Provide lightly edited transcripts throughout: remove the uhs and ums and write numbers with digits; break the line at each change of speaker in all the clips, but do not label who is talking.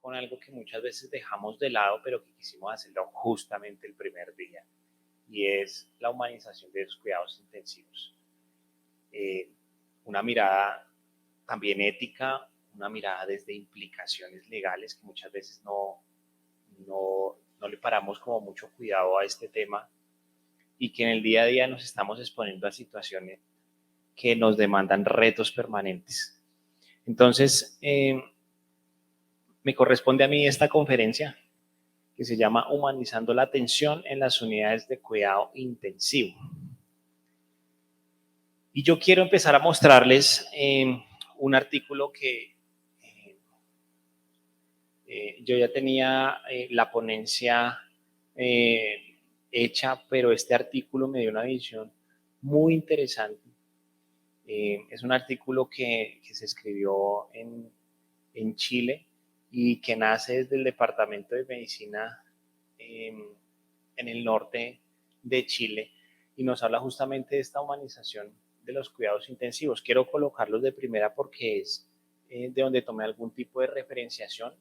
con algo que muchas veces dejamos de lado, pero que quisimos hacerlo justamente el primer día, y es la humanización de los cuidados intensivos. Una mirada también ética, una mirada desde implicaciones legales, que muchas veces no le paramos como mucho cuidado a este tema, y que en el día a día nos estamos exponiendo a situaciones que nos demandan retos permanentes. Entonces, me corresponde a mí esta conferencia que se llama Humanizando la atención en las unidades de cuidado intensivo. Y yo quiero empezar a mostrarles un artículo que yo ya tenía la ponencia hecha, pero este artículo me dio una visión muy interesante. Es un artículo que se escribió en Chile y que nace desde el Departamento de Medicina en el norte de Chile, y nos habla justamente de esta humanización de los cuidados intensivos. Quiero colocarlos de primera porque es de donde tomé algún tipo de referenciación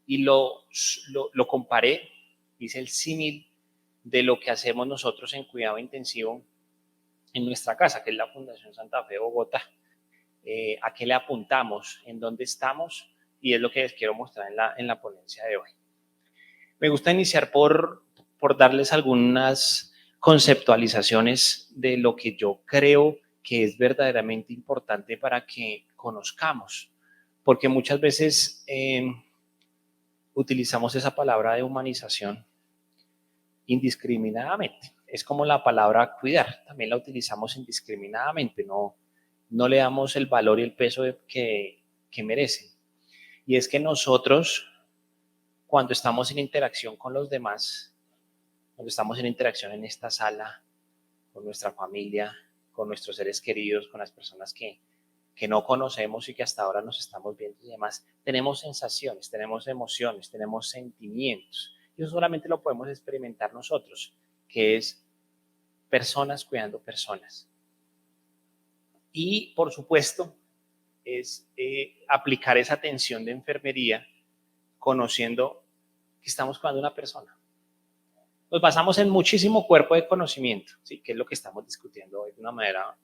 y lo comparé, hice el símil de lo que hacemos nosotros en cuidado intensivo en nuestra casa, que es la Fundación Santa Fe de Bogotá. A qué le apuntamos, en dónde estamos, y es lo que les quiero mostrar en la ponencia de hoy. Me gusta iniciar por darles algunas conceptualizaciones de lo que yo creo que es verdaderamente importante para que conozcamos, porque muchas veces utilizamos esa palabra de humanización indiscriminadamente. Es como la palabra cuidar, también la utilizamos indiscriminadamente, no le damos el valor y el peso que merece. Y es que nosotros, cuando estamos en interacción con los demás, cuando estamos en interacción en esta sala, con nuestra familia, con nuestros seres queridos, con las personas que no conocemos y que hasta ahora nos estamos viendo y demás, tenemos sensaciones, tenemos emociones, tenemos sentimientos. Y eso solamente lo podemos experimentar nosotros, que es personas cuidando personas. Y, por supuesto, es aplicar esa atención de enfermería conociendo que estamos cuidando a una persona. Nos basamos en muchísimo cuerpo de conocimiento, ¿sí? Que es lo que estamos discutiendo hoy de una manera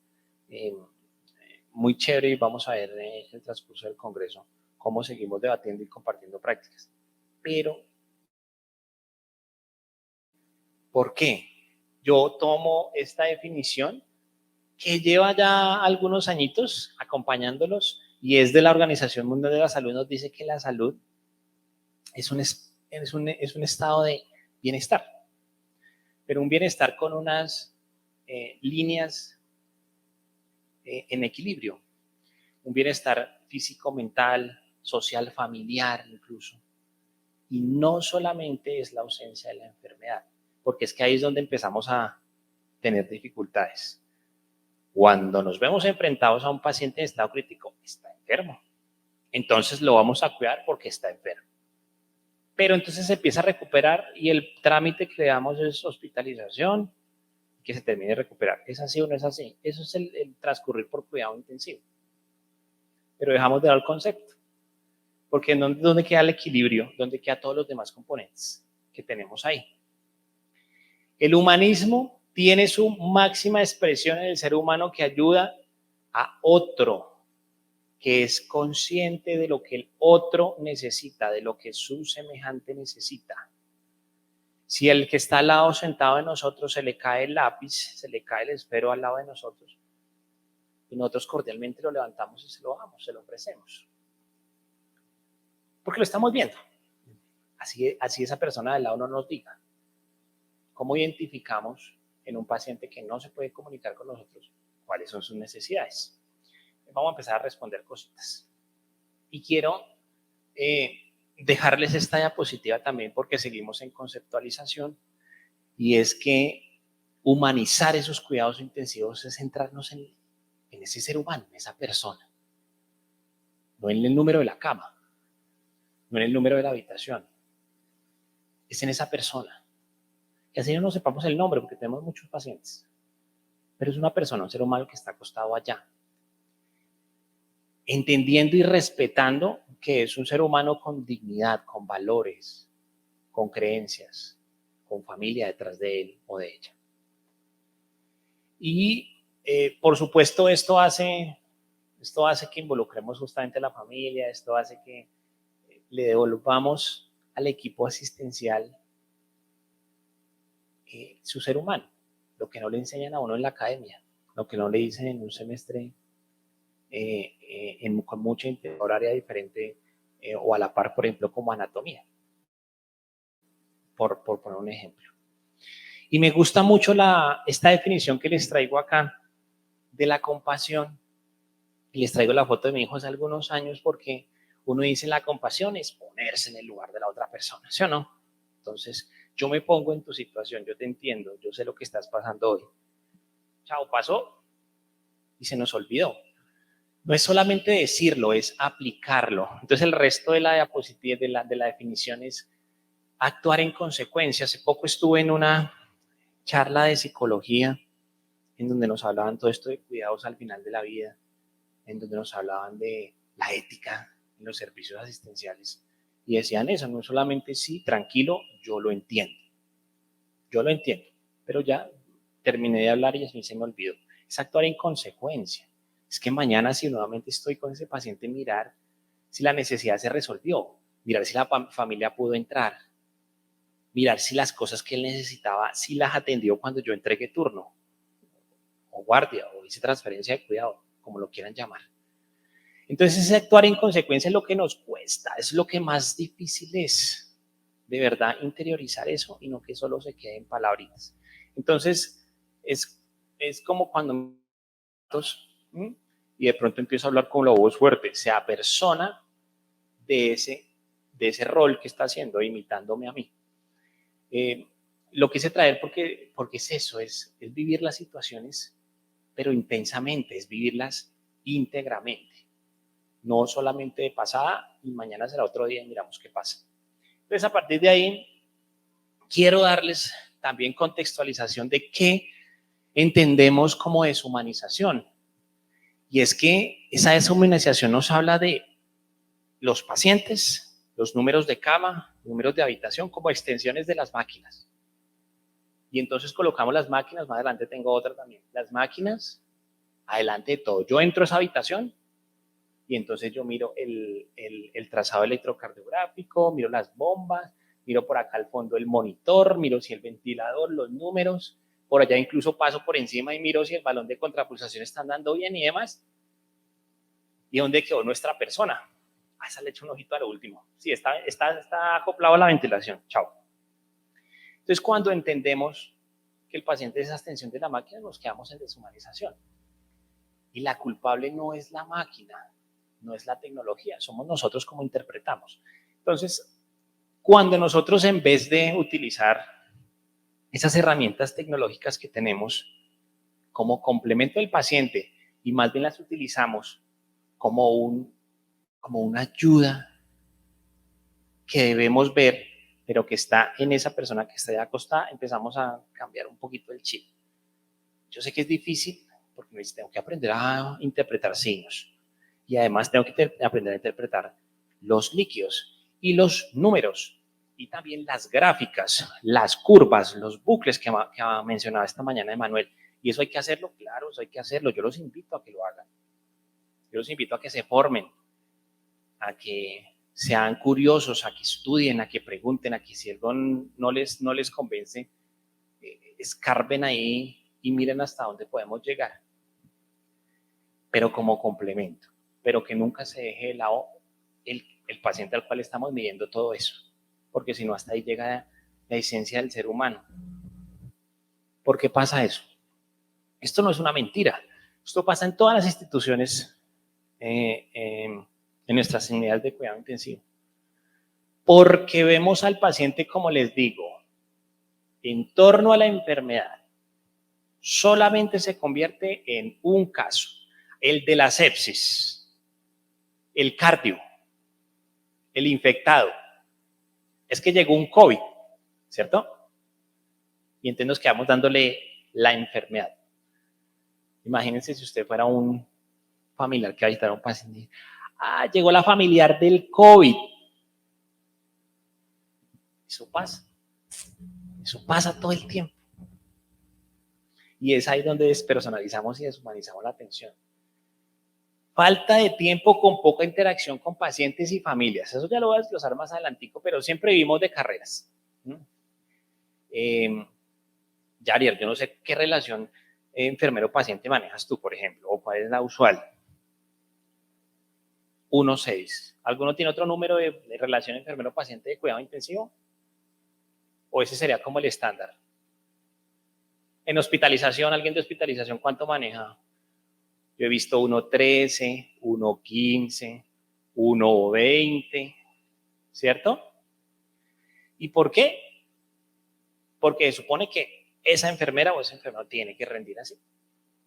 muy chévere, y vamos a ver en el transcurso del Congreso cómo seguimos debatiendo y compartiendo prácticas. Pero, ¿por qué? Yo tomo esta definición que lleva ya algunos añitos acompañándolos, y es de la Organización Mundial de la Salud. Nos dice que la salud es un estado de bienestar, pero un bienestar con unas líneas en equilibrio, un bienestar físico, mental, social, familiar incluso, y no solamente es la ausencia de la enfermedad, porque es que ahí es donde empezamos a tener dificultades. Cuando nos vemos enfrentados a un paciente en estado crítico, está enfermo, entonces lo vamos a cuidar porque está enfermo. Pero entonces se empieza a recuperar y el trámite que le damos es hospitalización, que se termine de recuperar. ¿Es así o no es así? Eso es el transcurrir por cuidado intensivo. Pero dejamos de dar el concepto, porque ¿dónde queda el equilibrio? ¿Dónde quedan todos los demás componentes que tenemos ahí? El humanismo tiene su máxima expresión en el ser humano que ayuda a otro, que es consciente de lo que el otro necesita, de lo que su semejante necesita. Si el que está al lado sentado de nosotros se le cae el lápiz, se le cae el esfero al lado de nosotros, y nosotros cordialmente lo levantamos y se lo damos, se lo ofrecemos. Porque lo estamos viendo. Así esa persona del lado no nos diga. ¿Cómo identificamos en un paciente que no se puede comunicar con nosotros cuáles son sus necesidades? Vamos a empezar a responder cositas. Y quiero dejarles esta diapositiva también porque seguimos en conceptualización, y es que humanizar esos cuidados intensivos es centrarnos en ese ser humano, en esa persona, no en el número de la cama, no en el número de la habitación, es en esa persona. Que así no sepamos el nombre porque tenemos muchos pacientes, pero es una persona, un ser humano que está acostado allá, entendiendo y respetando que es un ser humano con dignidad, con valores, con creencias, con familia detrás de él o de ella. Y por supuesto esto hace que involucremos justamente a la familia, esto hace que le devolvamos al equipo asistencial su ser humano, lo que no le enseñan a uno en la academia, lo que no le dicen en un semestre con mucha horaria diferente o a la par, por ejemplo, como anatomía, por poner un ejemplo. Y me gusta mucho esta definición que les traigo acá de la compasión. Y les traigo la foto de mi hijo hace algunos años porque uno dice la compasión es ponerse en el lugar de la otra persona, ¿sí o no? Entonces, yo me pongo en tu situación, yo te entiendo, yo sé lo que estás pasando hoy. Chao, pasó y se nos olvidó. No es solamente decirlo, es aplicarlo. Entonces, el resto de la diapositiva, de la definición es actuar en consecuencia. Hace poco estuve en una charla de psicología en donde nos hablaban todo esto de cuidados al final de la vida, en donde nos hablaban de la ética en los servicios asistenciales y decían eso, no solamente sí, tranquilo, yo lo entiendo, pero ya terminé de hablar y a mí se me olvidó. Es actuar en consecuencia. Es que mañana si nuevamente estoy con ese paciente, mirar si la necesidad se resolvió, mirar si la familia pudo entrar, mirar si las cosas que él necesitaba, si las atendió cuando yo entregué turno, o guardia, o hice transferencia de cuidado, como lo quieran llamar. Entonces, ese actuar en consecuencia es lo que nos cuesta, es lo que más difícil es, de verdad, interiorizar eso y no que solo se quede en palabritas. Entonces, es como cuando y de pronto empiezo a hablar con la voz fuerte, sea persona de ese rol que está haciendo, imitándome a mí. Lo quise traer porque es eso, es vivir las situaciones, pero intensamente, es vivirlas íntegramente. No solamente de pasada y mañana será otro día y miramos qué pasa. Entonces, a partir de ahí, quiero darles también contextualización de qué entendemos como deshumanización. Y es que esa deshumanización nos habla de los pacientes, los números de cama, números de habitación como extensiones de las máquinas. Y entonces colocamos las máquinas, más adelante tengo otra también, las máquinas, adelante de todo. Yo entro a esa habitación y entonces yo miro el trazado electrocardiográfico, miro las bombas, miro por acá al fondo el monitor, miro si el ventilador, los números, por allá incluso paso por encima y miro si el balón de contrapulsación está andando bien y demás. ¿Y dónde quedó nuestra persona? Ah, esa le echo un ojito a lo último. Sí, está acoplado a la ventilación. Chao. Entonces, cuando entendemos que el paciente es esa extensión de la máquina, nos quedamos en deshumanización. Y la culpable no es la máquina, no es la tecnología, somos nosotros como interpretamos. Entonces, cuando nosotros en vez de utilizar esas herramientas tecnológicas que tenemos como complemento del paciente y más bien las utilizamos como una ayuda que debemos ver, pero que está en esa persona que está ya acostada, empezamos a cambiar un poquito el chip. Yo sé que es difícil porque tengo que aprender a interpretar signos y además tengo que aprender a interpretar los líquidos y los números y también las gráficas, las curvas, los bucles que mencionaba esta mañana Emanuel. Y eso hay que hacerlo, claro, eso hay que hacerlo. Yo los invito a que lo hagan. Yo los invito a que se formen, a que sean curiosos, a que estudien, a que pregunten, a que si algo no les convence, escarben ahí y miren hasta dónde podemos llegar. Pero como complemento, pero que nunca se deje de lado el paciente al cual estamos midiendo todo eso, porque si no hasta ahí llega la esencia del ser humano. ¿Por qué pasa eso? Esto no es una mentira, esto pasa en todas las instituciones en nuestras unidades de cuidado intensivo. Porque vemos al paciente, como les digo, en torno a la enfermedad, solamente se convierte en un caso, el de la sepsis, el cardio, el infectado. Es que llegó un COVID, ¿cierto? Y entonces nos quedamos dándole la enfermedad. Imagínense si usted fuera un familiar que visitara a un paciente. Llegó la familiar del COVID. Eso pasa todo el tiempo. Y es ahí donde despersonalizamos y deshumanizamos la atención. Falta de tiempo con poca interacción con pacientes y familias. Eso ya lo voy a desglosar más adelantico, pero siempre vivimos de carreras. Yarier, yo no sé qué relación enfermero-paciente manejas tú, por ejemplo, o cuál es la usual. 1-6. ¿Alguno tiene otro número de relación enfermero-paciente de cuidado intensivo? ¿O ese sería como el estándar? En hospitalización, ¿alguien de hospitalización cuánto maneja? Yo he visto 1.13, 1.15, 1.20, ¿cierto? ¿Y por qué? Porque se supone que esa enfermera o ese enfermero tiene que rendir así.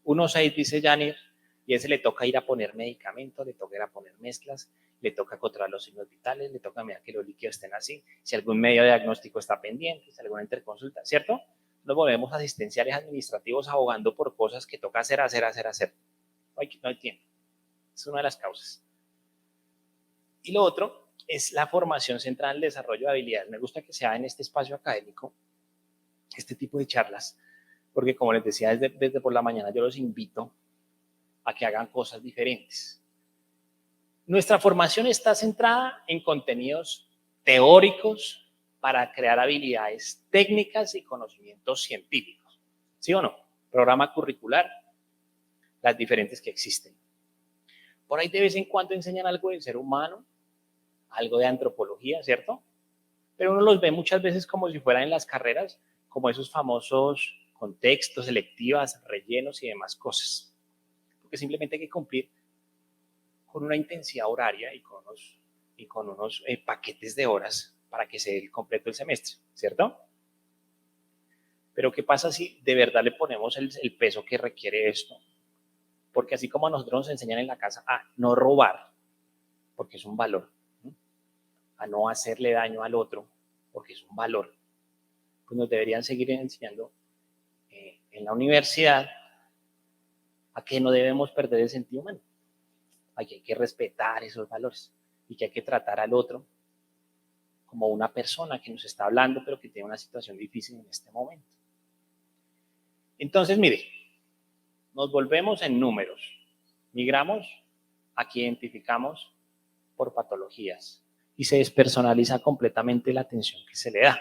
1.6 dice Janir, y a ese le toca ir a poner medicamentos, le toca ir a poner mezclas, le toca controlar los signos vitales, le toca mirar que los líquidos estén así, si algún medio de diagnóstico está pendiente, si alguna interconsulta, ¿cierto? Nos volvemos asistenciales administrativos abogando por cosas que toca hacer. No hay tiempo. Es una de las causas. Y lo otro es la formación centrada en el desarrollo de habilidades. Me gusta que sea en este espacio académico este tipo de charlas, porque como les decía desde por la mañana, yo los invito a que hagan cosas diferentes. Nuestra formación está centrada en contenidos teóricos para crear habilidades técnicas y conocimientos científicos. ¿Sí o no? Programa curricular, las diferentes que existen. Por ahí de vez en cuando enseñan algo del ser humano, algo de antropología, ¿cierto? Pero uno los ve muchas veces como si fueran en las carreras, como esos famosos contextos, selectivas, rellenos y demás cosas. Porque simplemente hay que cumplir con una intensidad horaria y con unos paquetes de horas para que se dé completo el semestre, ¿cierto? Pero ¿qué pasa si de verdad le ponemos el peso que requiere esto? Porque así como a nosotros nos enseñan en la casa a no robar, porque es un valor, ¿no? A no hacerle daño al otro, porque es un valor, pues nos deberían seguir enseñando en la universidad a que no debemos perder el sentido humano, a que hay que respetar esos valores y que hay que tratar al otro como una persona que nos está hablando, pero que tiene una situación difícil en este momento. Entonces, mire, nos volvemos en números. Migramos, aquí identificamos por patologías y se despersonaliza completamente la atención que se le da.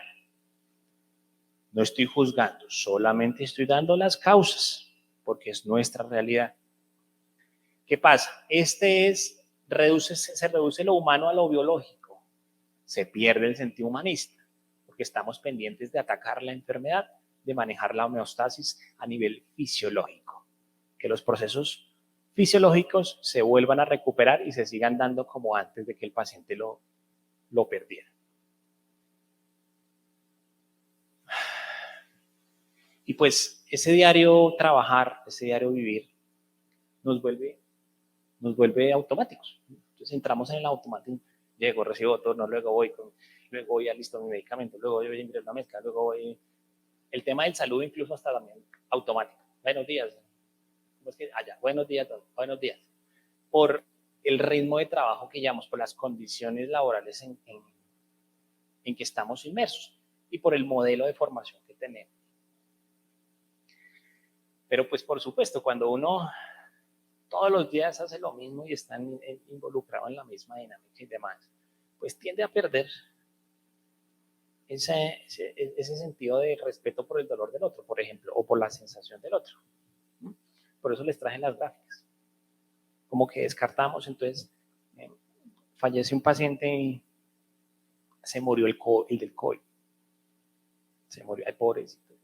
No estoy juzgando, solamente estoy dando las causas, porque es nuestra realidad. ¿Qué pasa? Se reduce lo humano a lo biológico. Se pierde el sentido humanista, porque estamos pendientes de atacar la enfermedad, de manejar la homeostasis a nivel fisiológico. Que los procesos fisiológicos se vuelvan a recuperar y se sigan dando como antes de que el paciente lo perdiera. Y pues ese diario trabajar, ese diario vivir, nos vuelve automáticos. Entonces entramos en el automático. Llego, recibo turno, luego voy a listo mi medicamento, luego voy a ingresar una mezcla, luego voy. El tema del salud incluso hasta también automático. Buenos días. ¿Cómo es que allá? Buenos días, buenos días. Por el ritmo de trabajo que llevamos, por las condiciones laborales en que estamos inmersos y por el modelo de formación que tenemos. Pero pues por supuesto, cuando uno todos los días hace lo mismo y está involucrado en la misma dinámica y demás, pues tiende a perder ese sentido de respeto por el dolor del otro, por ejemplo, o por la sensación del otro. Por eso les traje las gráficas. Como que descartamos, entonces fallece un paciente y se murió el del COVID. Se murió, ay, pobrecito.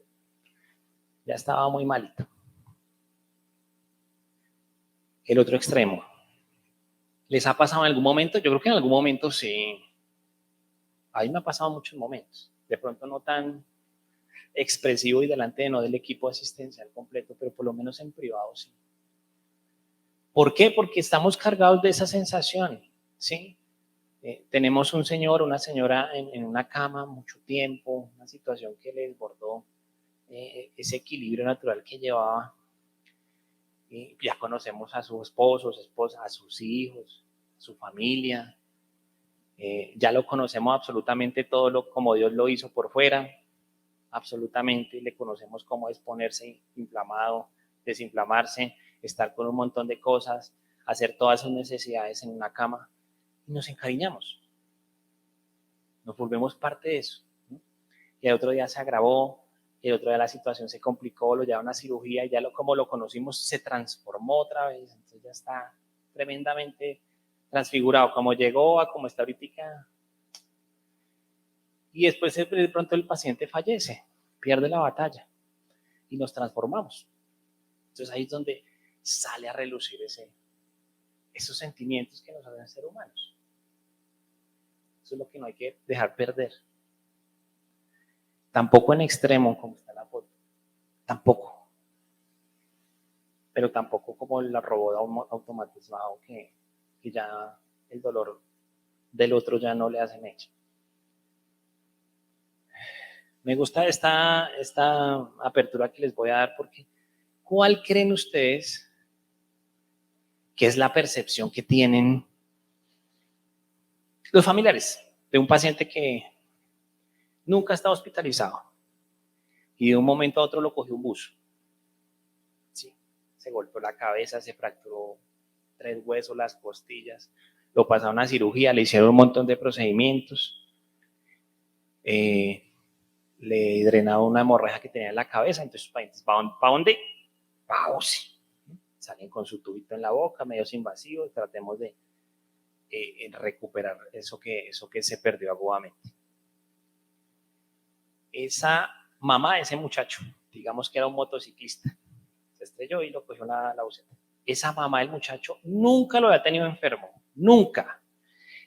Ya estaba muy malito. El otro extremo. ¿Les ha pasado en algún momento? Yo creo que en algún momento sí. A mí me ha pasado muchos momentos. De pronto no tan expresivo y delante de no del equipo asistencial completo, pero por lo menos en privado sí. ¿Por qué? Porque estamos cargados de esa sensación, ¿sí? Tenemos un señor, una señora en una cama mucho tiempo, una situación que le desbordó ese equilibrio natural que llevaba. Ya conocemos a su esposo, su esposa, a sus hijos, su familia. Ya lo conocemos absolutamente todo como Dios lo hizo por fuera, absolutamente. Le conocemos cómo es ponerse inflamado, desinflamarse, estar con un montón de cosas, hacer todas sus necesidades en una cama y nos encariñamos. Nos volvemos parte de eso. Y el otro día se agravó, el otro día la situación se complicó, lo llevaron a cirugía y ya como lo conocimos se transformó otra vez, entonces ya está tremendamente transfigurado, como llegó a como está ahorita. Y después de pronto el paciente fallece, pierde la batalla y nos transformamos. Entonces ahí es donde sale a relucir esos sentimientos que nos hacen ser humanos. Eso es lo que no hay que dejar perder. Tampoco en extremo, como está la foto. Tampoco. Pero tampoco como el robot automatizado que ya el dolor del otro ya no le hace mecha. Me gusta esta apertura que les voy a dar porque ¿cuál creen ustedes que es la percepción que tienen los familiares de un paciente que nunca ha estado hospitalizado y de un momento a otro lo cogió un bus? Sí, se golpeó la cabeza, se fracturó 3 huesos, las costillas, lo pasaron a cirugía, le hicieron un montón de procedimientos, le drenaron una hemorragia que tenía en la cabeza, entonces ¿para dónde? Para UCI. Salen con su tubito en la boca, medios invasivos, tratemos de recuperar eso que se perdió agudamente. Esa mamá de ese muchacho, digamos que era un motociclista, se estrelló y lo cogió la buceta. Esa mamá del muchacho nunca lo había tenido enfermo, nunca.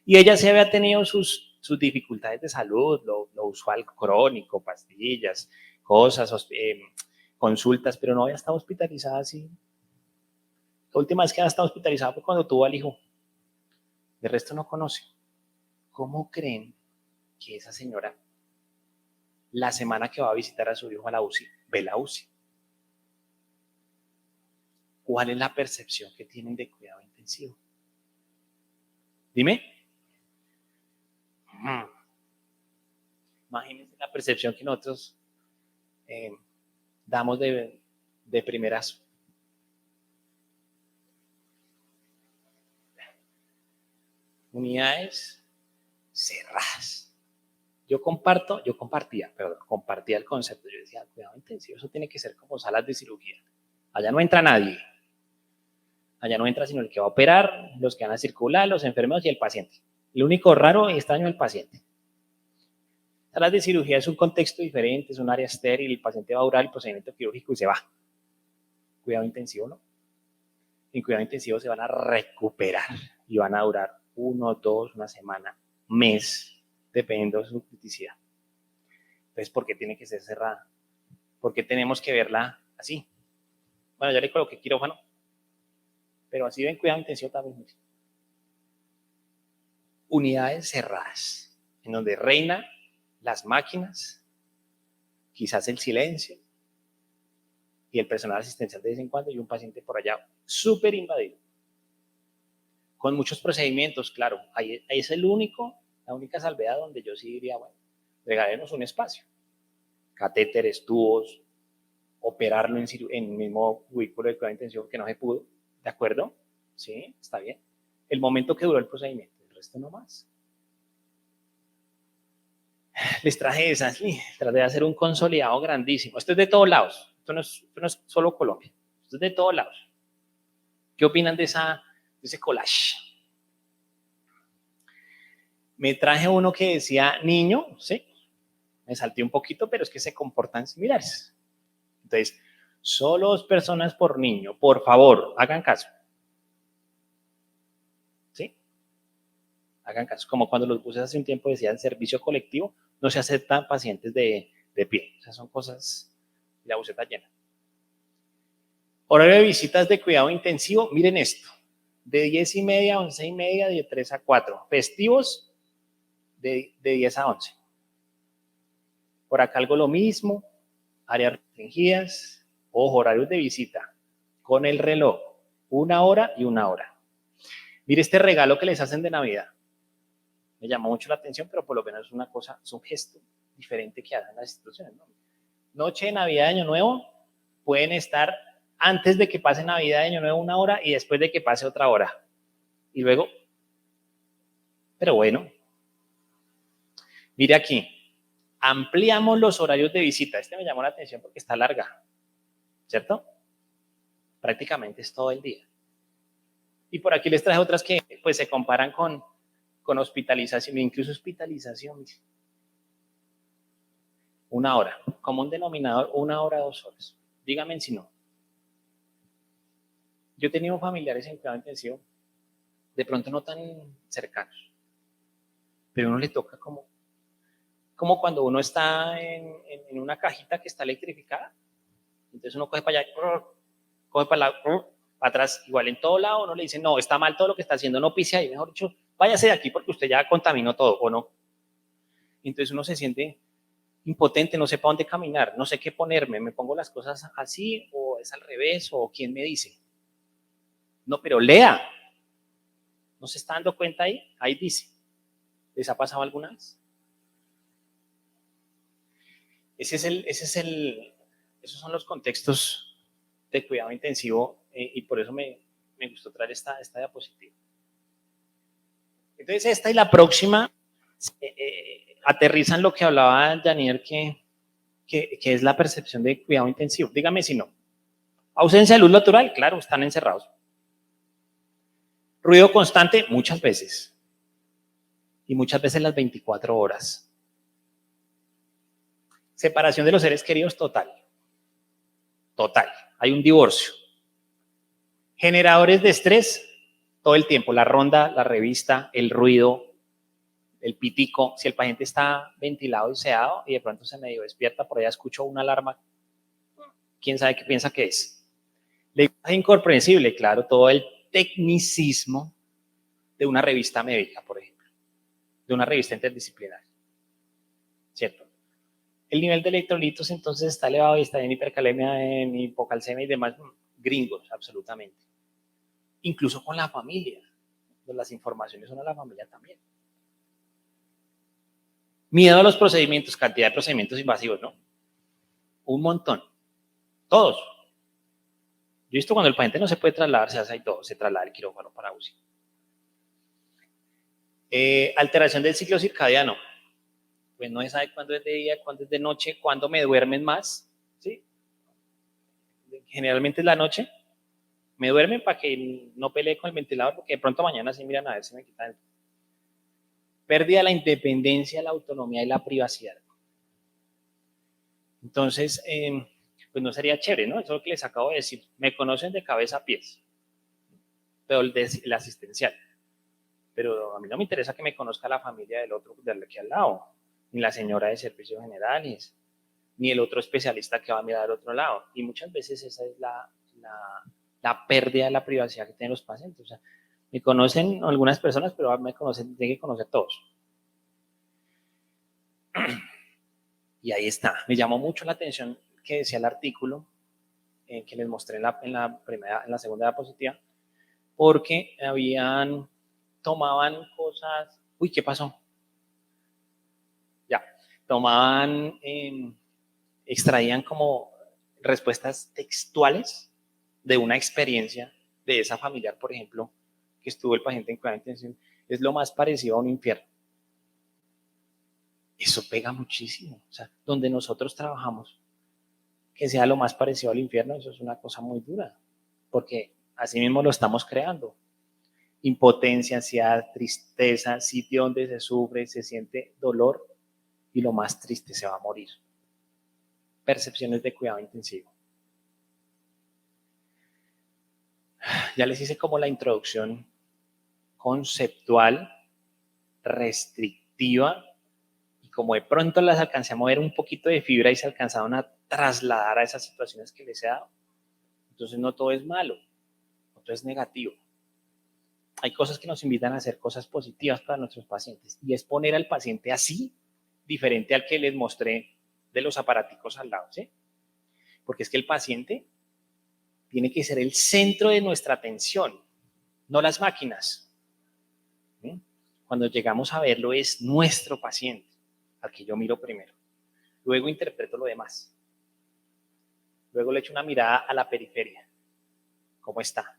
Y ella sí había tenido sus dificultades de salud, lo usual crónico, pastillas, cosas, consultas, pero no había estado hospitalizada así. La última vez que había estado hospitalizada fue cuando tuvo al hijo. De resto no conoce. ¿Cómo creen que esa señora, la semana que va a visitar a su hijo a la UCI, ve la UCI? ¿Cuál es la percepción que tienen de cuidado intensivo? Dime. Imagínense la percepción que nosotros damos de primerazo. Unidades cerradas. Yo compartía el concepto. Yo decía, cuidado intensivo, eso tiene que ser como salas de cirugía. Allá no entra nadie. Allá no entra sino el que va a operar, los que van a circular, los enfermos y el paciente. Lo único raro y extraño es el paciente. Salas de cirugía es un contexto diferente, es un área estéril, el paciente va a durar el procedimiento quirúrgico y se va. Cuidado intensivo, ¿no? En cuidado intensivo se van a recuperar y van a durar 1, 2, una semana, mes, dependiendo de su criticidad. Entonces, ¿por qué tiene que ser cerrada? ¿Por qué tenemos que verla así? Bueno, ya le coloqué quirófano, pero así ven cuidado intensivo también. Unidades cerradas, en donde reina las máquinas, quizás el silencio y el personal asistencial de vez en cuando y un paciente por allá súper invadido. Con muchos procedimientos, claro, ahí es la única salvedad donde yo sí diría, bueno, regalemos un espacio. Catéteres, tubos, operarlo en el mismo cubículo de cuidado intensivo que no se pudo, ¿de acuerdo? Sí, está bien. El momento que duró el procedimiento, el resto no más. Les traje esas, traté de hacer un consolidado grandísimo. Esto es de todos lados, esto no es solo Colombia, esto es de todos lados. ¿Qué opinan de ese collage? Me traje uno que decía niño, ¿sí? Me salté un poquito, pero es que se comportan similares. Entonces, solo 2 personas por niño, por favor, hagan caso. ¿Sí? Hagan caso. Como cuando los buses hace un tiempo decían servicio colectivo, no se aceptan pacientes de pie. O sea, son cosas, la buseta llena. Horario de visitas de cuidado intensivo, miren esto. De 10:30 a 11:30, de 3 a 4. Festivos, de 10 a 11. Por acá algo lo mismo. Áreas restringidas. Ojo, horarios de visita. Con el reloj. 1 hora y 1 hora. Mire este regalo que les hacen de Navidad. Me llamó mucho la atención, pero por lo menos es una cosa, es un gesto diferente que hacen las instituciones, ¿no? Noche de Navidad, Año Nuevo, pueden estar antes de que pase Navidad, Año Nuevo, 1 hora y después de que pase otra hora. Y luego, pero bueno, mire aquí, ampliamos los horarios de visita. Este me llamó la atención porque está larga, ¿cierto? Prácticamente es todo el día. Y por aquí les traje otras que pues se comparan con hospitalización, incluso hospitalización. 1 hora, como un denominador, 1 hora, 2 horas. Díganme si no. Yo he tenido familiares en cuidado intensivo, de pronto no tan cercanos, pero a uno le toca como cuando uno está en una cajita que está electrificada, entonces uno coge para allá, coge para atrás, igual en todo lado, uno le dice, no, está mal todo lo que está haciendo, no pise ahí, mejor dicho, váyase de aquí porque usted ya contaminó todo, ¿o no? Entonces uno se siente impotente, no sé para dónde caminar, no sé qué ponerme, me pongo las cosas así o es al revés o quién me dice. No, pero lea. ¿No se está dando cuenta ahí? Ahí dice. ¿Les ha pasado alguna vez? Esos son los contextos de cuidado intensivo y por eso me gustó traer esta diapositiva. Entonces esta y la próxima aterrizan lo que hablaba Janier que es la percepción de cuidado intensivo. Dígame si no. Ausencia de luz natural, claro, están encerrados. Ruido constante, muchas veces. Y muchas veces las 24 horas. Separación de los seres queridos, total. Total. Hay un divorcio. Generadores de estrés, todo el tiempo. La ronda, la revista, el ruido, el pitico. Si el paciente está ventilado y sedado y de pronto se medio despierta, por allá escucho una alarma, ¿quién sabe qué piensa que es? Lenguaje incomprensible, claro, todo el tecnicismo de una revista médica, por ejemplo, de una revista interdisciplinaria, ¿cierto? El nivel de electrolitos entonces está elevado y está en hipercalemia, en hipocalcemia y demás, gringos, absolutamente. Incluso con la familia, las informaciones son a la familia también. Miedo a los procedimientos, cantidad de procedimientos invasivos, ¿no? Un montón. Todos. Yo he visto cuando el paciente no se puede trasladar, se hace ahí todo, se traslada el quirófano para UCI. Alteración del ciclo circadiano. Pues no se sabe cuándo es de día, cuándo es de noche, cuándo me duermen más, ¿sí? Generalmente es la noche. Me duermen para que no pelee con el ventilador, porque de pronto mañana sí miran a ver si me quitan. Pérdida de la independencia, la autonomía y la privacidad. Entonces, pues no sería chévere, ¿no? Eso es lo que les acabo de decir. Me conocen de cabeza a pies, pero el asistencial. Pero a mí no me interesa que me conozca la familia del otro, del aquí al lado, ni la señora de servicios generales, ni el otro especialista que va a mirar al otro lado. Y muchas veces esa es la pérdida de la privacidad que tienen los pacientes. O sea, me conocen algunas personas, pero me conocen, tienen que conocer todos. Y ahí está. Me llamó mucho la atención que decía el artículo que les mostré en la segunda diapositiva, porque tomaban cosas. Uy, ¿qué pasó? Ya, tomaban, extraían como respuestas textuales de una experiencia de esa familiar, por ejemplo, que estuvo el paciente en cuidado intensivo. Es lo más parecido a un infierno. Eso pega muchísimo. O sea, donde nosotros trabajamos, que sea lo más parecido al infierno, eso es una cosa muy dura, porque así mismo lo estamos creando. Impotencia, ansiedad, tristeza, sitio donde se sufre, se siente dolor y lo más triste, se va a morir. Percepciones de cuidado intensivo. Ya les hice como la introducción conceptual, restrictiva, y como de pronto las alcancé a mover un poquito de fibra y se alcanzaron a trasladar a esas situaciones que les he dado. Entonces no todo es malo, no todo es negativo. Hay cosas que nos invitan a hacer cosas positivas para nuestros pacientes y es poner al paciente así, diferente al que les mostré de los aparaticos al lado, ¿sí? Porque es que el paciente tiene que ser el centro de nuestra atención, no las máquinas. cuando llegamos a verlo, es nuestro paciente, al que yo miro primero. Luego interpreto lo demás. Luego le echo una mirada a la periferia. ¿Cómo está?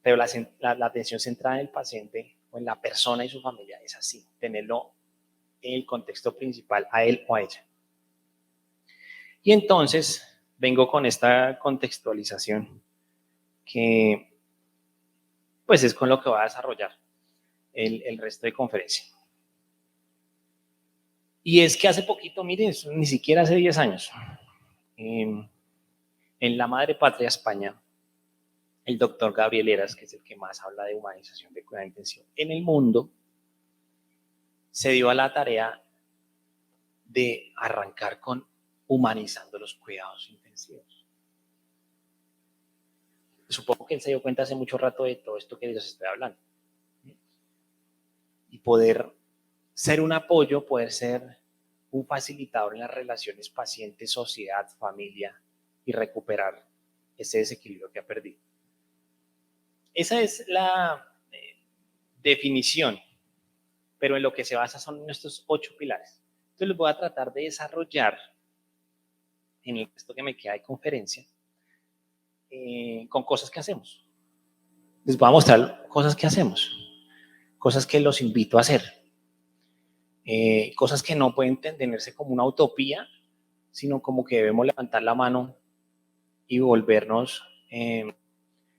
Pero la atención centrada en el paciente o en la persona y su familia es así, tenerlo en el contexto principal, a él o a ella. Y entonces vengo con esta contextualización que pues es con lo que va a desarrollar el resto de conferencia. Y es que hace poquito, miren, ni siquiera hace 10 años, en la madre patria España, el doctor Gabriel Heras, que es el que más habla de humanización de cuidado intensivo en el mundo, se dio a la tarea de arrancar con humanizando los cuidados intensivos. Supongo que él se dio cuenta hace mucho rato de todo esto que les estoy hablando. Y poder ser un apoyo, poder ser un facilitador en las relaciones paciente, sociedad, familia y recuperar ese desequilibrio que ha perdido. Esa es la definición, pero en lo que se basa son estos 8 pilares. Entonces los voy a tratar de desarrollar en el resto que me queda de conferencia con cosas que hacemos. Les voy a mostrar cosas que hacemos, cosas que los invito a hacer, cosas que no pueden entenderse como una utopía, sino como que debemos levantar la mano y volvernos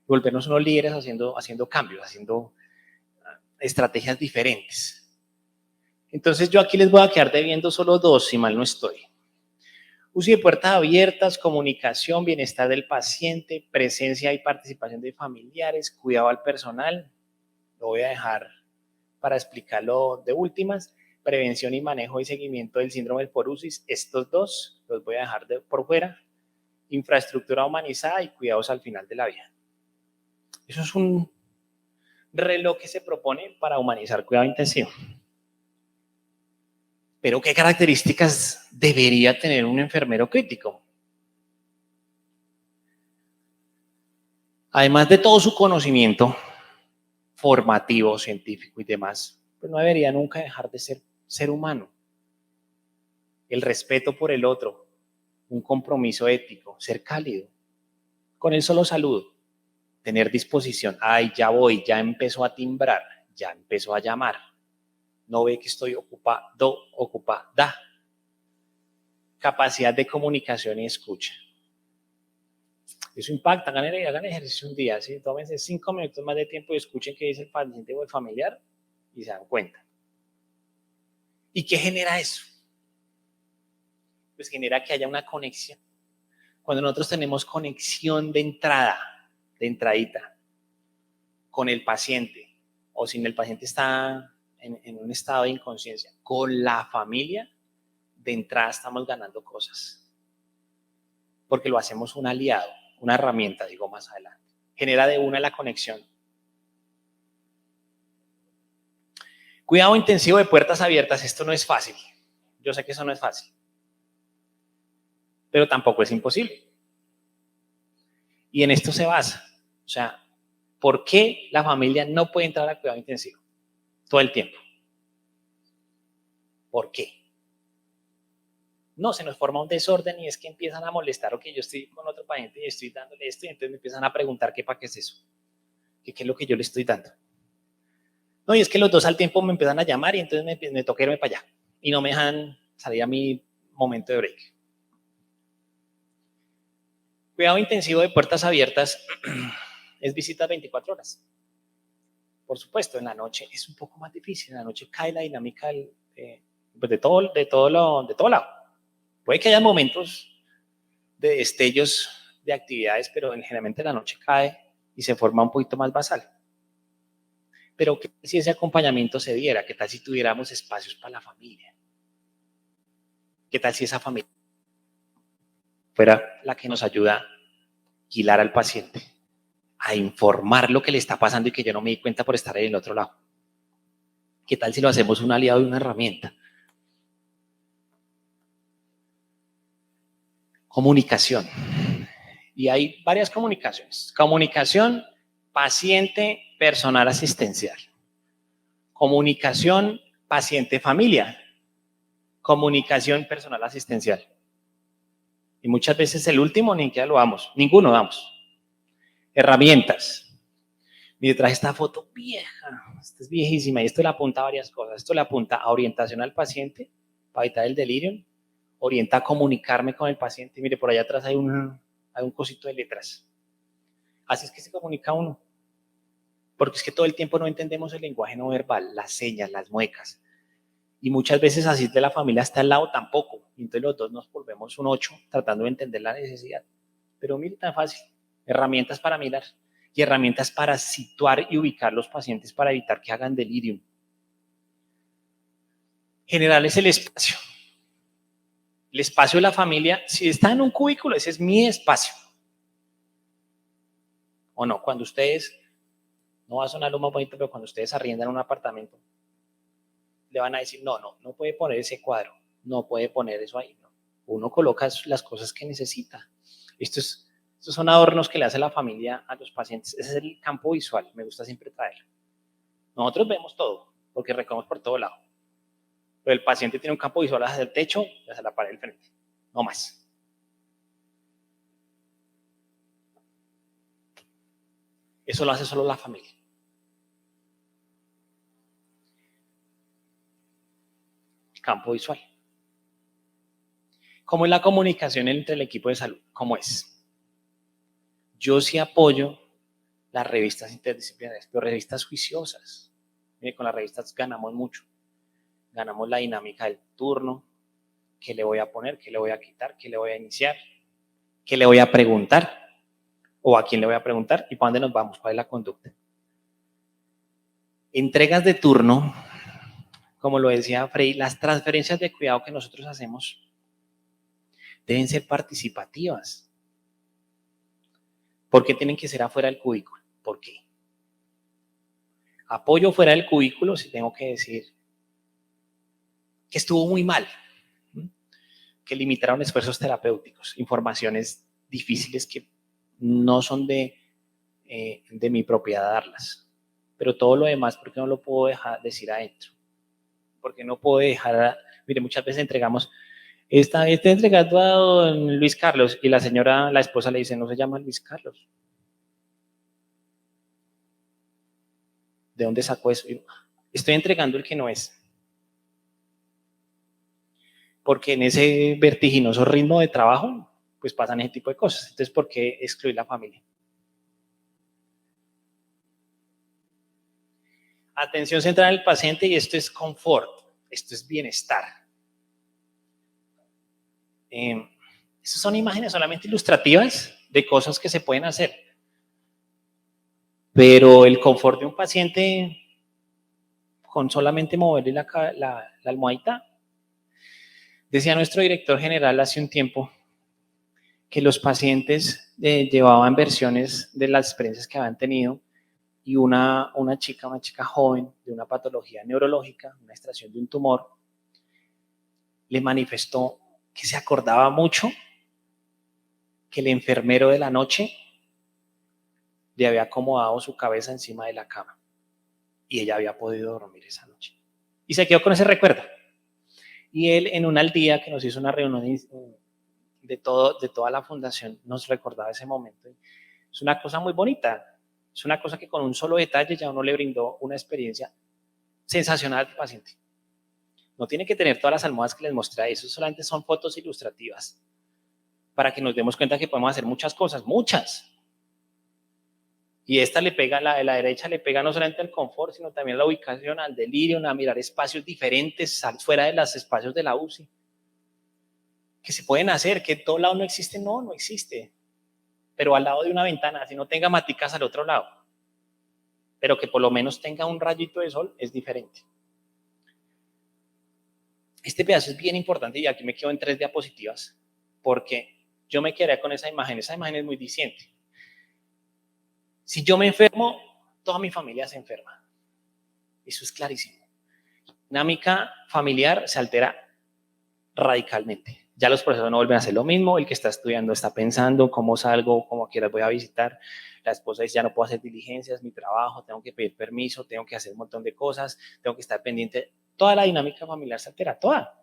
unos líderes haciendo cambios, haciendo estrategias diferentes. Entonces yo aquí les voy a quedar debiendo solo 2, si mal no estoy. Uso de puertas abiertas, comunicación, bienestar del paciente, presencia y participación de familiares, cuidado al personal. Lo voy a dejar para explicarlo de últimas. Prevención y manejo y seguimiento del síndrome del porusis. Estos 2 los voy a dejar por fuera. Infraestructura humanizada y cuidados al final de la vida. Eso es un reloj que se propone para humanizar cuidado intensivo. Pero ¿qué características debería tener un enfermero crítico? Además de todo su conocimiento formativo, científico y demás, pues no debería nunca dejar de ser humano. El respeto por el otro, un compromiso ético, ser cálido. Con el solo saludo, tener disposición. Ay, ya voy, ya empezó a timbrar, ya empezó a llamar. No ve que estoy ocupado, ocupada. Capacidad de comunicación y escucha. Eso impacta, hagan ejercicio un día, ¿sí? Tómense 5 minutos más de tiempo y escuchen qué dice el paciente o el familiar y se dan cuenta. ¿Y qué genera eso? Pues genera que haya una conexión. Cuando nosotros tenemos conexión de entradita, con el paciente, o si el paciente está en un estado de inconsciencia, con la familia, de entrada estamos ganando cosas. Porque lo hacemos un aliado, una herramienta, digo más adelante. Genera de una la conexión. Cuidado intensivo de puertas abiertas, esto no es fácil. Yo sé que eso no es fácil. Pero tampoco es imposible. Y en esto se basa. O sea, ¿por qué la familia no puede entrar a cuidado intensivo todo el tiempo? ¿Por qué? No, se nos forma un desorden y es que empiezan a molestar o que yo estoy con otro paciente y estoy dándole esto y entonces me empiezan a preguntar qué para qué es eso, qué es lo que yo le estoy dando. No, y es que los 2 al tiempo me empiezan a llamar y entonces me toca irme para allá y no me dejan salir a mi momento de break. Cuidado intensivo de puertas abiertas es visita 24 horas. Por supuesto, en la noche es un poco más difícil, en la noche cae la dinámica pues de todo lado. Puede que haya momentos de destellos de actividades, pero generalmente la noche cae y se forma un poquito más basal. Pero ¿qué tal si ese acompañamiento se diera? ¿Qué tal si tuviéramos espacios para la familia? ¿Qué tal si esa familia fuera la que nos ayuda a guiar al paciente, a informar lo que le está pasando y que yo no me di cuenta por estar en el otro lado? ¿Qué tal si lo hacemos un aliado y una herramienta? Comunicación. Y hay varias comunicaciones. Comunicación paciente, personal asistencial. Comunicación paciente-familia. Comunicación personal asistencial. Y muchas veces el último ni siquiera lo damos, ninguno damos. Herramientas. Mire, traje esta foto vieja, esta es viejísima y esto le apunta a varias cosas. Esto le apunta a orientación al paciente para evitar el delirium, orienta a comunicarme con el paciente. Mire, por allá atrás hay un cosito de letras. Así es que se comunica uno. Porque es que todo el tiempo no entendemos el lenguaje no verbal, las señas, las muecas. Y muchas veces así de la familia está al lado tampoco. Y entonces los dos nos volvemos un 8 tratando de entender la necesidad. Pero mire, tan fácil. Herramientas para mirar y herramientas para situar y ubicar los pacientes para evitar que hagan delirium. Generarles el espacio. El espacio de la familia, si está en un cubículo, ese es mi espacio. O no, cuando ustedes, no va a sonar lo más bonito, pero cuando ustedes arriendan un apartamento, le van a decir, no puede poner ese cuadro, no puede poner eso ahí. No. Uno coloca las cosas que necesita. Estos son adornos que le hace la familia a los pacientes. Ese es el campo visual, me gusta siempre traerlo. Nosotros vemos todo, porque recogemos por todo lado. Pero el paciente tiene un campo visual hacia el techo y hacia la pared del frente, no más. Eso lo hace solo la familia. Campo visual. ¿Cómo es la comunicación entre el equipo de salud? ¿Cómo es? Yo sí apoyo las revistas interdisciplinarias, pero revistas juiciosas. Mire, con las revistas ganamos mucho. Ganamos la dinámica del turno, qué le voy a poner, qué le voy a quitar, qué le voy a iniciar, qué le voy a preguntar, o a quién le voy a preguntar y para dónde nos vamos, cuál es la conducta. Entregas de turno, como lo decía Frey, las transferencias de cuidado que nosotros hacemos deben ser participativas. ¿Por qué tienen que ser afuera del cubículo? ¿Por qué? Apoyo fuera del cubículo si tengo que decir que estuvo muy mal, que limitaron esfuerzos terapéuticos, informaciones difíciles que no son de mi propiedad darlas. Pero todo lo demás, ¿por qué no lo puedo dejar decir adentro? Porque no puedo dejar, mire, muchas veces entregamos, está entregando a don Luis Carlos y la señora, la esposa le dice, no se llama Luis Carlos. ¿De dónde sacó eso? Estoy entregando el que no es. Porque en ese vertiginoso ritmo de trabajo, pues pasan ese tipo de cosas. Entonces, ¿por qué excluir la familia? Atención centrada en el paciente y esto es confort, esto es bienestar. Estas son imágenes solamente ilustrativas de cosas que se pueden hacer. Pero el confort de un paciente con solamente moverle la almohadita. Decía nuestro director general hace un tiempo que los pacientes llevaban versiones de las experiencias que habían tenido y una chica joven de una patología neurológica, una extracción de un tumor, le manifestó que se acordaba mucho que el enfermero de la noche le había acomodado su cabeza encima de la cama y ella había podido dormir esa noche. Y se quedó con ese recuerdo. Y él en un al día que nos hizo una reunión de toda la fundación nos recordaba ese momento. Es una cosa muy bonita, es una cosa que con un solo detalle ya uno le brindó una experiencia sensacional al paciente. No tiene que tener todas las almohadas que les mostré ahí, eso solamente son fotos ilustrativas para que nos demos cuenta que podemos hacer muchas cosas, muchas. Y esta le pega, la de la derecha le pega no solamente al confort, sino también a la ubicación, al delirio, a mirar espacios diferentes, fuera de los espacios de la UCI. Que se pueden hacer, que en todo lado no existe, no existe. Pero al lado de una ventana, así no tenga maticas al otro lado. Pero que por lo menos tenga un rayito de sol, es diferente. Este pedazo es bien importante y aquí me quedo en 3 diapositivas, porque yo me quedaría con esa imagen es muy diciente. Si yo me enfermo, toda mi familia se enferma. Eso es clarísimo. La dinámica familiar se altera radicalmente. Ya los profesores no vuelven a hacer lo mismo, el que está estudiando está pensando cómo salgo, cómo quieras voy a visitar, la esposa dice, ya no puedo hacer diligencias, mi trabajo, tengo que pedir permiso, tengo que hacer un montón de cosas, tengo que estar pendiente. Toda la dinámica familiar se altera, toda.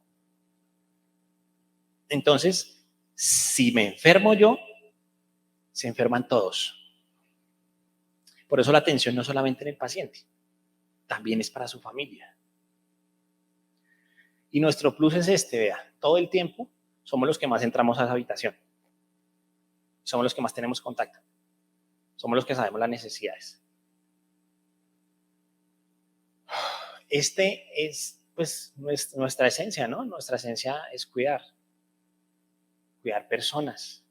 Entonces, si me enfermo yo, se enferman todos. Por eso la atención no solamente en el paciente, también es para su familia. Y nuestro plus es este, vea, todo el tiempo somos los que más entramos a esa habitación. Somos los que más tenemos contacto. Somos los que sabemos las necesidades. Este es, pues, nuestra esencia, ¿no? Nuestra esencia es cuidar personas,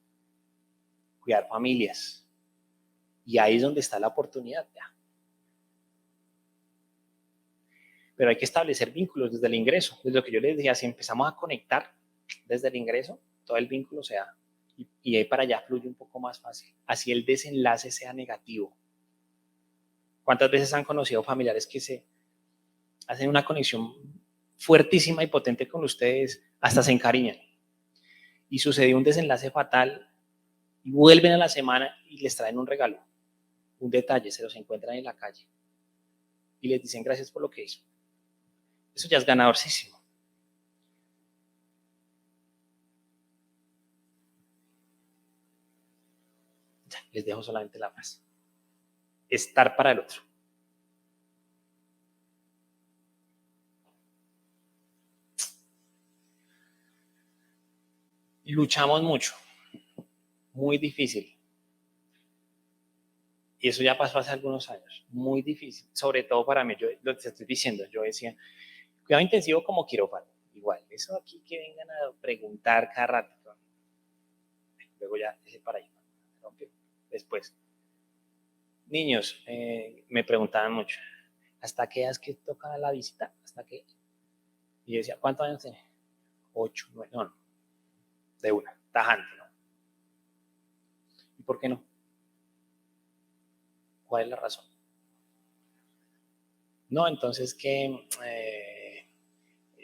cuidar familias. Y ahí es donde está la oportunidad, ya. Pero hay que establecer vínculos desde el ingreso. Desde lo que yo les decía, si empezamos a conectar desde el ingreso, todo el vínculo se da. Y ahí para allá fluye un poco más fácil. Así el desenlace sea negativo. ¿Cuántas veces han conocido familiares que se hacen una conexión fuertísima y potente con ustedes, hasta se encariñan? Y sucedió un desenlace fatal y vuelven a la semana y les traen un regalo, un detalle, se los encuentran en la calle y les dicen gracias por lo que hizo. Eso ya es ganadorísimo. Ya, les dejo solamente la frase. Estar para el otro. Luchamos mucho, muy difícil. Y eso ya pasó hace algunos años, muy difícil, sobre todo para mí. Yo lo que te estoy diciendo, yo decía, cuidado intensivo como quirófano, igual, eso aquí que vengan a preguntar cada rato. Luego ya, ese paradigma rompió. Después, niños, me preguntaban mucho, ¿hasta qué edad es que toca la visita? ¿Hasta qué? Y yo decía, ¿cuántos años tiene? 8, 9, no, de una, tajante, ¿no? ¿Y por qué no? ¿Cuál es la razón? No, entonces que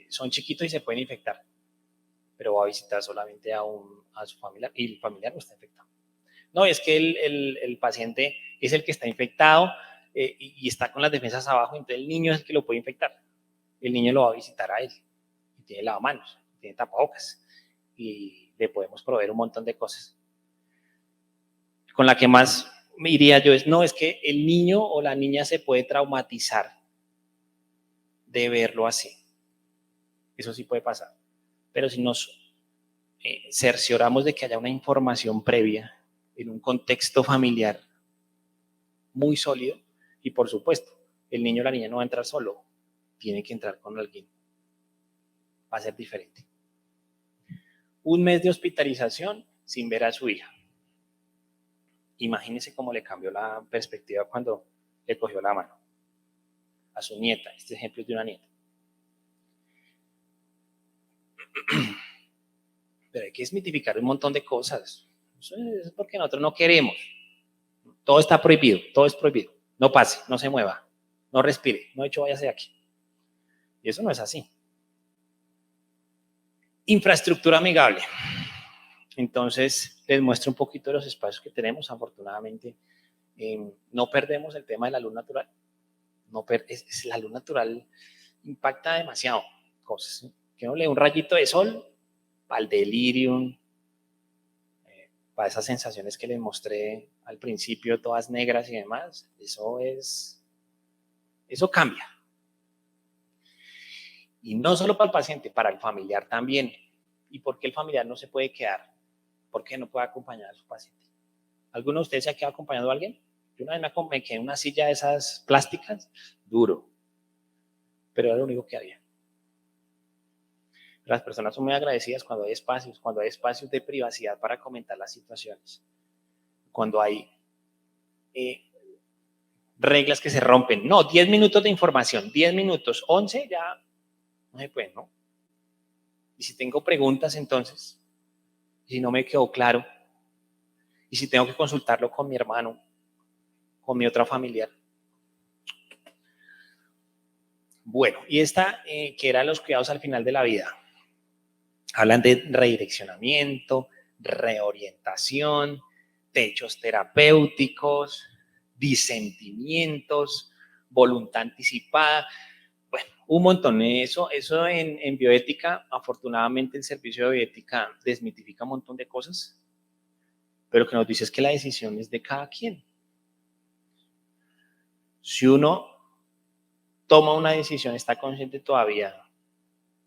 son chiquitos y se pueden infectar, pero va a visitar solamente a su familiar y el familiar no está infectado. No, es que el paciente es el que está infectado y está con las defensas abajo, entonces el niño es el que lo puede infectar. El niño lo va a visitar a él y tiene lavamanos, tiene tapabocas y le podemos proveer un montón de cosas. Con la que más me iría yo es, no, es que el niño o la niña se puede traumatizar de verlo así. Eso sí puede pasar. Pero si nos cercioramos de que haya una información previa en un contexto familiar muy sólido, y por supuesto, el niño o la niña no va a entrar solo, tiene que entrar con alguien. Va a ser diferente. Un mes de hospitalización sin ver a su hija. Imagínense cómo le cambió la perspectiva cuando le cogió la mano a su nieta. Este ejemplo es de una nieta. Pero hay que desmitificar un montón de cosas. Eso es porque nosotros no queremos. Todo está prohibido, todo es prohibido. No pase, no se mueva, no respire, no de hecho váyase de aquí. Y eso no es así. Infraestructura amigable. Entonces, les muestro un poquito de los espacios que tenemos. Afortunadamente, no perdemos el tema de la luz natural. La luz natural impacta demasiado cosas. ¿Sí? Que uno le dé un rayito de sol para el delirium, para esas sensaciones que les mostré al principio, todas negras y demás. Eso cambia. Y no solo para el paciente, para el familiar también. ¿Y por qué el familiar no se puede quedar? ¿Por qué no puede acompañar a su paciente? ¿Alguno de ustedes se ha quedado acompañando a alguien? Yo una vez me quedé en una silla de esas plásticas, duro, pero era lo único que había. Las personas son muy agradecidas cuando hay espacios de privacidad para comentar las situaciones, cuando hay reglas que se rompen. No, 10 minutos de información, 10 minutos, 11 ya no se puede, ¿no? Y si tengo preguntas entonces, y si no me quedó claro, y si tengo que consultarlo con mi hermano, con mi otra familiar. Bueno, y esta que eran los cuidados al final de la vida. Hablan de redireccionamiento, reorientación, techos terapéuticos, disentimientos, voluntad anticipada, bueno, un montón. Eso en bioética, afortunadamente el servicio de bioética desmitifica un montón de cosas, pero lo que nos dice es que la decisión es de cada quien. Si uno toma una decisión, está consciente todavía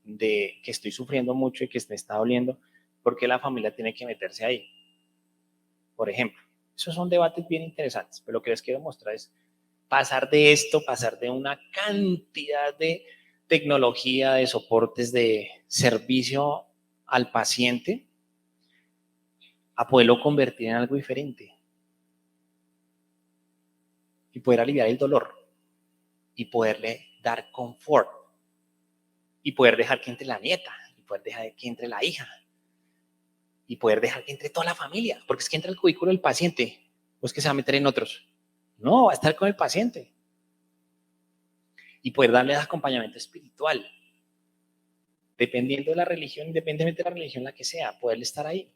de que estoy sufriendo mucho y que me está doliendo, ¿por qué la familia tiene que meterse ahí? Por ejemplo, esos son debates bien interesantes, pero lo que les quiero mostrar es pasar de esto, pasar de una cantidad de tecnología, de soportes, de servicio al paciente, a poderlo convertir en algo diferente y poder aliviar el dolor y poderle dar confort y poder dejar que entre la nieta y poder dejar que entre la hija y poder dejar que entre toda la familia, porque es que entra el cubículo del paciente, o es que se va a meter en otros. No, va a estar con el paciente y poder darle acompañamiento espiritual, dependiendo de la religión, independientemente de la religión la que sea, poderle estar ahí.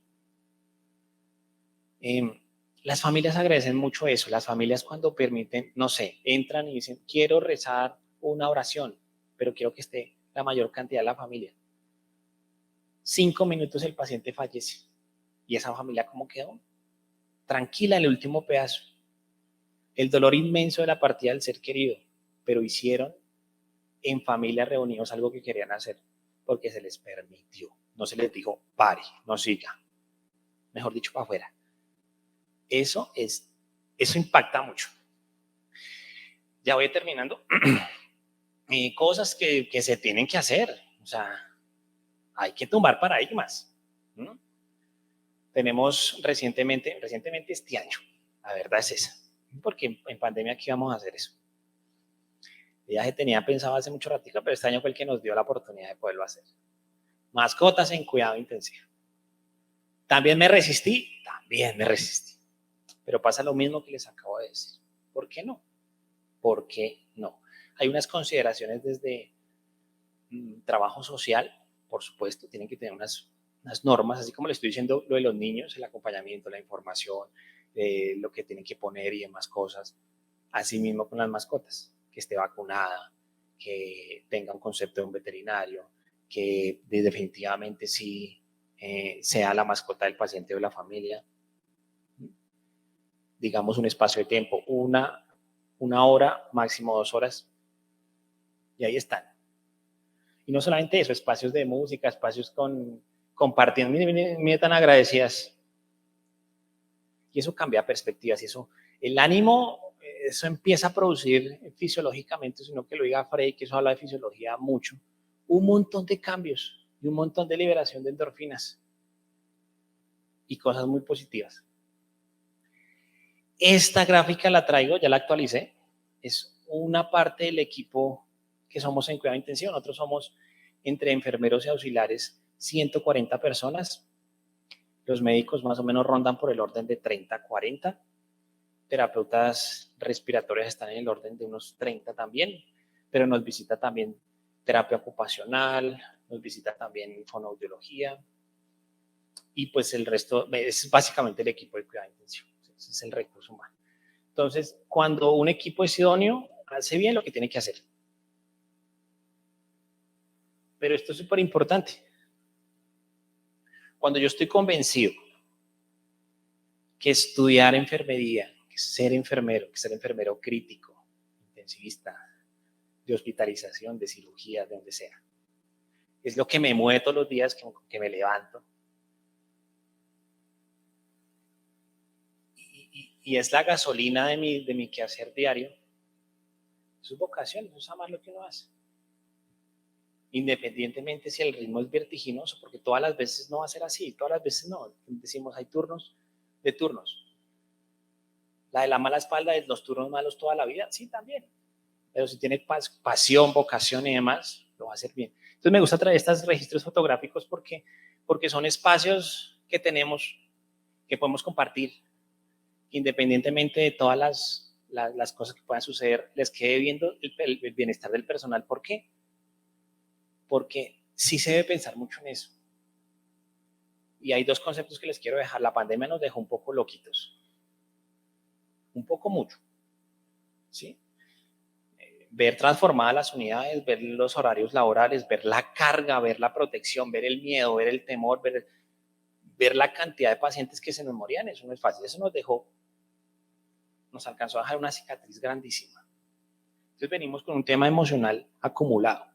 Las familias agradecen mucho eso. Las familias cuando permiten, no sé, entran y dicen, quiero rezar una oración, pero quiero que esté la mayor cantidad de la familia. 5 minutos el paciente fallece. ¿Y esa familia cómo quedó? Tranquila, el último pedazo. El dolor inmenso de la partida del ser querido, pero hicieron en familia reunidos algo que querían hacer, porque se les permitió. No se les dijo, pare, no siga. Mejor dicho, para afuera. Eso impacta mucho. Ya voy terminando. Cosas que se tienen que hacer. O sea, hay que tumbar paradigmas. ¿No? Tenemos recientemente este año, la verdad es esa, porque en pandemia aquí vamos a hacer eso. Ya se tenía pensado hace mucho ratito, pero este año fue el que nos dio la oportunidad de poderlo hacer. Mascotas en cuidado intensivo. También me resistí, pero pasa lo mismo que les acabo de decir. ¿Por qué no? ¿Por qué no? Hay unas consideraciones desde trabajo social, por supuesto, tienen que tener unas normas, así como le estoy diciendo lo de los niños, el acompañamiento, la información, lo que tienen que poner y demás cosas. Así mismo con las mascotas, que esté vacunada, que tenga un concepto de un veterinario, que definitivamente sí sea la mascota del paciente o de la familia. Digamos un espacio de tiempo, una hora, máximo 2 horas, y ahí están. Y no solamente eso, espacios de música, espacios compartiendo, miren tan agradecidas. Y eso cambia perspectivas y eso, el ánimo, eso empieza a producir fisiológicamente, sino que lo diga Frey, que eso habla de fisiología mucho, un montón de cambios y un montón de liberación de endorfinas y cosas muy positivas. Esta gráfica la traigo, ya la actualicé, es una parte del equipo que somos en cuidado intensivo. Nosotros somos entre enfermeros y auxiliares 140 personas. Los médicos más o menos rondan por el orden de 30 a 40. Terapeutas respiratorias están en el orden de unos 30 también, pero nos visita también terapia ocupacional, nos visita también fonoaudiología y pues el resto es básicamente el equipo de cuidado intensivo. Ese es el recurso humano. Entonces, cuando un equipo es idóneo, hace bien lo que tiene que hacer. Pero esto es súper importante. Cuando yo estoy convencido que estudiar enfermería, que ser enfermero crítico, intensivista, de hospitalización, de cirugía, de donde sea, es lo que me mueve todos los días, que me levanto. Y es la gasolina de mi quehacer diario. Eso es vocación, eso es amar lo que uno hace. Independientemente si el ritmo es vertiginoso, porque todas las veces no va a ser así, todas las veces no. Decimos, hay turnos de turnos. La de la mala espalda, de los turnos malos toda la vida, sí, también. Pero si tiene pasión, vocación y demás, lo va a hacer bien. Entonces me gusta traer estos registros fotográficos porque son espacios que tenemos, que podemos compartir, independientemente de todas las cosas que puedan suceder, les quede viendo el bienestar del personal. ¿Por qué? Porque sí se debe pensar mucho en eso. Y hay dos conceptos que les quiero dejar. La pandemia nos dejó un poco loquitos. un poco mucho, ¿sí? Ver transformadas las unidades, ver los horarios laborales, ver la carga, ver la protección, ver el miedo, ver el temor, ver la cantidad de pacientes que se nos morían, eso no es fácil. Eso nos alcanzó a dejar una cicatriz grandísima. Entonces venimos con un tema emocional acumulado,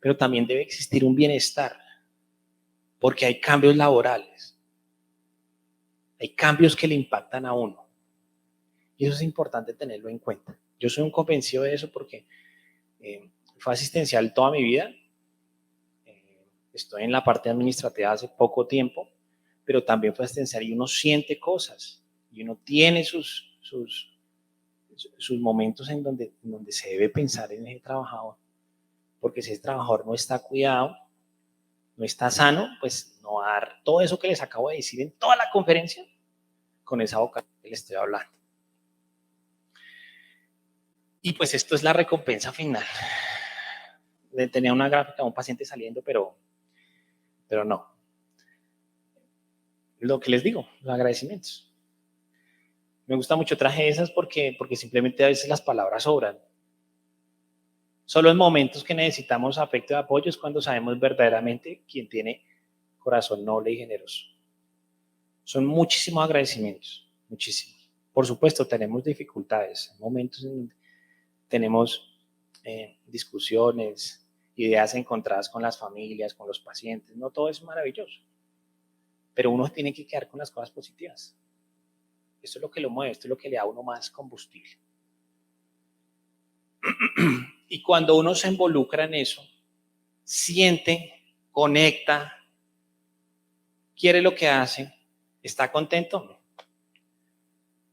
pero también debe existir un bienestar, porque hay cambios laborales, hay cambios que le impactan a uno, y eso es importante tenerlo en cuenta. Yo soy un convencido de eso porque fue asistencial toda mi vida, estoy en la parte administrativa hace poco tiempo, pero también fue asistencial y uno siente cosas, y uno tiene sus momentos en donde se debe pensar en ese trabajador, porque si ese trabajador no está cuidado, no está sano, pues no va a dar todo eso que les acabo de decir en toda la conferencia con esa boca que les estoy hablando. Y pues esto es la recompensa final. Tenía una gráfica de un paciente saliendo, pero no. Lo que les digo, los agradecimientos. Me gusta mucho, traje esas porque simplemente a veces las palabras sobran. Solo en momentos que necesitamos afecto y apoyo es cuando sabemos verdaderamente quién tiene corazón noble y generoso. Son muchísimos agradecimientos, muchísimos. Por supuesto, tenemos dificultades, momentos en donde tenemos discusiones, ideas encontradas con las familias, con los pacientes. No todo es maravilloso, pero uno tiene que quedar con las cosas positivas. Esto es lo que lo mueve, esto es lo que le da a uno más combustible. Y cuando uno se involucra en eso, siente, conecta, quiere lo que hace, está contento,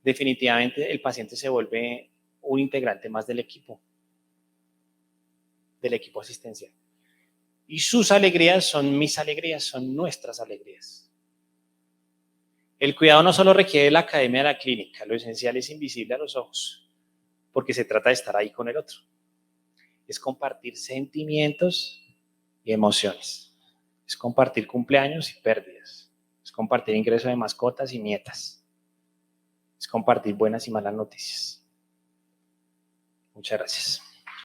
definitivamente el paciente se vuelve un integrante más del equipo asistencial. Y sus alegrías son mis alegrías, son nuestras alegrías. El cuidado no solo requiere la academia de la clínica, lo esencial es invisible a los ojos, porque se trata de estar ahí con el otro. Es compartir sentimientos y emociones. Es compartir cumpleaños y pérdidas. Es compartir ingreso de mascotas y nietas. Es compartir buenas y malas noticias. Muchas gracias.